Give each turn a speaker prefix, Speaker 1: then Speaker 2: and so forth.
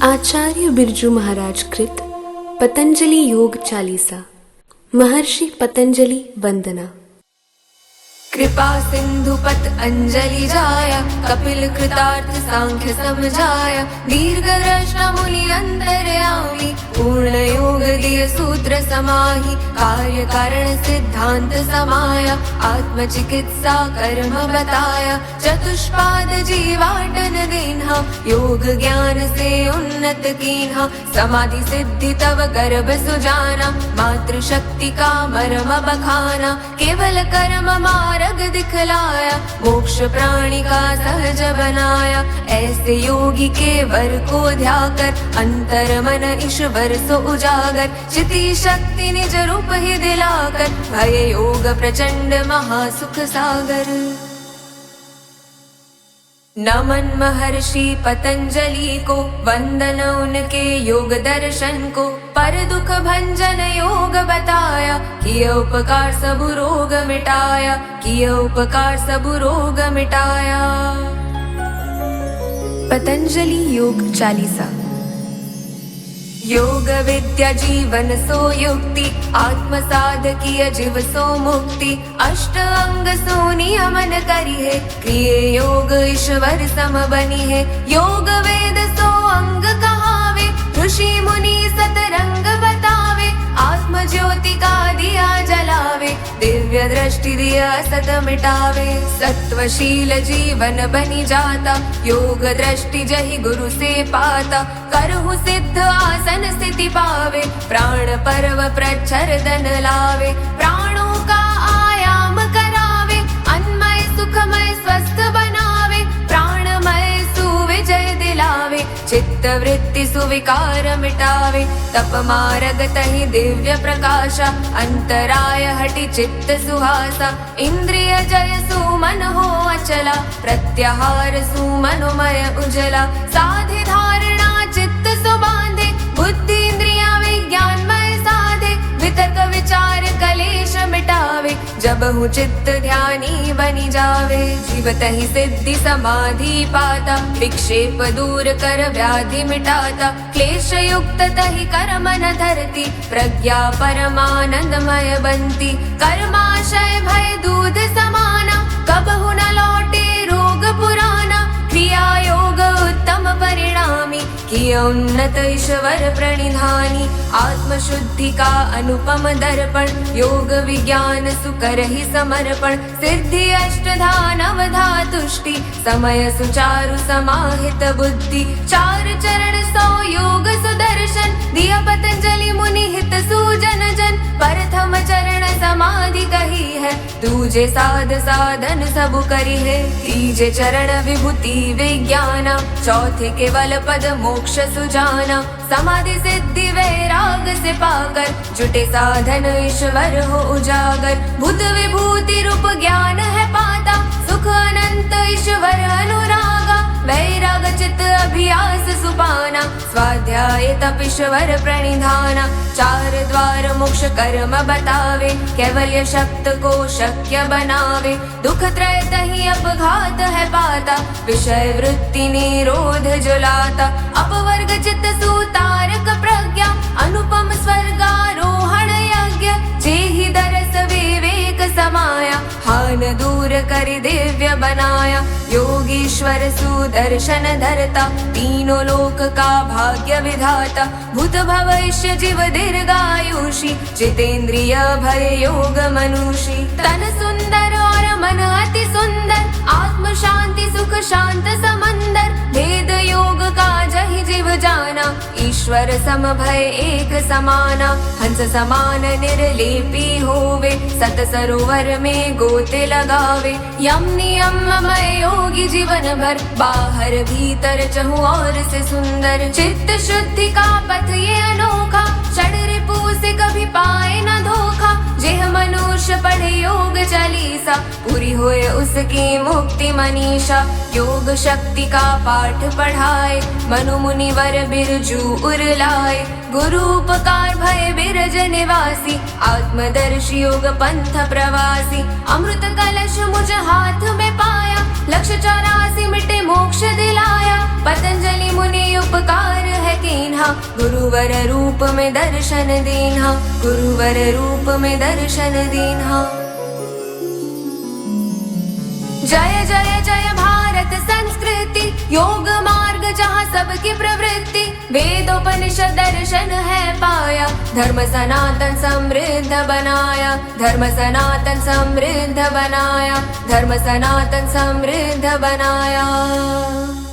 Speaker 1: आचार्य बिरजू महाराज कृत पतंजलि योग चालीसा। महर्षि पतंजलि वंदना।
Speaker 2: कृपा सिंधु पत अंजलि जाया, कपिल कृतार्थ सांख्य समझाया। दीर्घ दृष्टा मुनि अंतर्यामी, पूर्ण योग दिय सूत्र समाहि। कार्य कारण सिद्धांत समाया, आत्म चिकित्सा कर्म बताया। चतुष्पाद जीवाटन दीन्हा, योग ज्ञान से उन्नत कीन्हा। समाधि सिद्धि तव गर्भ सुजाना, मातृ शक्ति का मर्म बखाना। केवल कर्म मारग दिखलाया, मोक्ष प्राणी का सहज बनाया। ऐसे योगी के वर को ध्याकर, अंतर मन ईश्वर सो उजागर। चिति शक्ति निज रूप ही दिलाकर, भय योग प्रचंड महासुख सागर। नमन महर्षि पतंजलि को, वंदन उनके योग दर्शन को। पर दुख भंजन योग बताया, किया उपकार सब रोग मिटाया। किया उपकार सब रोग मिटाया।
Speaker 1: पतंजलि योग चालीसा।
Speaker 2: योग विद्या जीवन सो युक्ति, आत्म साधकीय जीव सो मुक्ति। अष्ट अंग सो नियमन करी है, क्रिय योग ईश्वर सम बनी है। योग वेद सो अंग कहावे, ऋषि मुनि सतरंग बतावे। आत्म ज्योति का दिया जलावे, दिव्य दृष्टि दिया सत मिटावे। सत्वशील जीवन बनी जाता, योग दृष्टि जहि गुरु से पाता। करहु सिद्ध आसन स्थिति पावे, प्राण पर्व प्रच्छर धन लावे। प्राणों का आयाम करावे, अन्मय सुखमय स्वस्थ बनावे। प्राणमय सुविजय दिलावे, चित्त वृत्ति सुविकार मिटावे। तप मार्ग तहि दिव्य प्रकाशा, अंतराय हटि चित्त सुहासा। इंद्रिय जय सुमन हो अचला, प्रत्याहार सुमनोमय उजला। साधि धारणा चित्त सुबांधे, बुद्धि इंद्रिया विज्ञानमय साधे। वितर्क विचार कलेश मिटावे, जब हूँ चित्त ध्यानी बनी जावे। जीव तहि सिद्धि समाधि पाता, विक्षेप दूर कर व्याधि मिटाता। क्लेश युक्त तहि कर्म न धरती, प्रज्ञा परमानंदमय बनती। कर्माशय भय दूध समाना, कबहु न लौटे रोग पुराना। क्रिया योग उत्तम परिणामी, किया उन्नत ईश्वर प्रणिधानी। आत्म शुद्धि का अनुपम दर्पण, योग विज्ञान सुकर ही समर्पण। सिद्धि अष्टधा नवधा तुष्टि, समय सुचारु समाहित बुद्धि। चार चरण सौ योग सुदर्शन, दिया पतंजलि मुनि हित सुजन जन। प्रथम चरण समाधि कही है, दूजे साध साधन सब करी है। तीजे चरण विभूति विज्ञाना, चौथे केवल पद मोक्ष सुजाना। समाधि सिद्धि वैराग से पाकर, जुटे साधन ईश्वर हो उजागर। भूत विभूति रूप ज्ञान है पाता, सुख अनंत ईश्वर अनुरागा। वैराग चित्त अभ्यास सुपाना, स्वाध्याय तप ईश्वर प्रणिधाना। चार द्वार मोक्ष कर्म बतावे, कैवल्य शब्द को शक्य बनावे। दुख त्रय तहि अपघात है पाता, विषय वृत्ति निरोध जुलाता। अपवर्ग चित्त सुतारक प्रज्ञा, अनुपम स्वर्गारोहण यज्ञ। जेहि दरस विवेक समाया, हान दूर करि दिव्य बनाया। योगीश्वर सुदर्शन धरता, तीनों लोक का भाग्य विधाता। भूत भविष्य जीव दीर्घायुषी, जितेंद्रिय भय योग मनुषी। तन सुंदर और मन अति सुंदर, आत्म शांति सुख शांत समंदर। भेद योग का जहि जीव जाना, ईश्वर सम भय एक समाना। हंस समान निर्लेपी होवे, सत सरोवर में गोते लगावे। यम नियम मय योगी जीवन भर, बाहर भीतर चहु और से सुंदर। चित्त शुद्धि का पथ ये अनोखा, षड रिपु से कभी पाए न धोखा। जेह मनुष्य पढ़े योग चालीसा, पूरी होए उसकी मुक्ति मनीषा। योग शक्ति का पाठ पढ़ाए, मनु मुनिवर बिरजू उरलाए। गुरु उपकार भय बिरज निवासी, आत्मदर्शी योग पंथ प्रवासी। अमृत कलश मुझ हाथ में पाया, लक्ष्य 84 मिटे मोक्ष दिलाया। पतंजलि मुनि उपकार है दीन्हा, गुरुवर रूप में दर्शन दीन्हा, गुरुवर रूप में दर्शन दीन्हा। जय जय जय भारत संस्कृति, योग मार्ग जहाँ सबकी प्रवृत्ति, वेदोपनिषद दर्शन है पाया, धर्म सनातन समृद्ध बनाया, धर्म सनातन समृद्ध बनाया, धर्म सनातन समृद्ध बनाया।